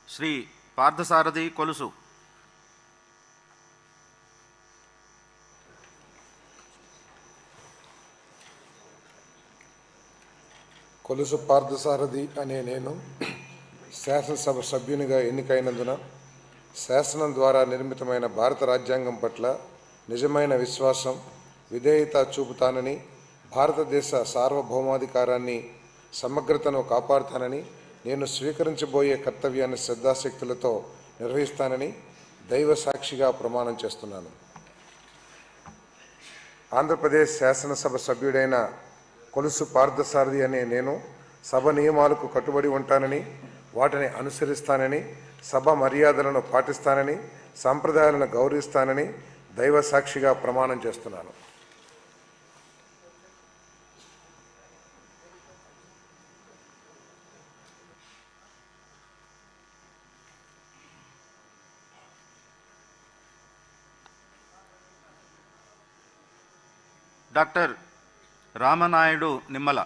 శ్రీ పార్థసారథి కొలుసు. కొలుసు పార్థసారథి అనే నేను శాసనసభ సభ్యునిగా ఎన్నికైనందున శాసనం ద్వారా నిర్మితమైన భారత రాజ్యాంగం పట్ల నిజమైన విశ్వాసం, విధేయత చూపుతానని, భారతదేశ సార్వభౌమాధికారాన్ని, సమగ్రతను కాపాడుతానని, నేను స్వీకరించబోయే కర్తవ్యాన్ని శ్రద్ధాశక్తులతో నిర్వహిస్తానని దైవ సాక్షిగా ప్రమాణం చేస్తున్నాను. ఆంధ్రప్రదేశ్ శాసనసభ సభ్యుడైన కొలుసు పార్థసారథి అనే నేను సభ నియమాలకు కట్టుబడి ఉంటానని, వాటిని అనుసరిస్తానని, సభ మర్యాదలను పాటిస్తానని, సంప్రదాయాలను గౌరవిస్తానని దైవ సాక్షిగా ప్రమాణం చేస్తున్నాను. డాక్టర్ రామనాయుడు నిమ్మల.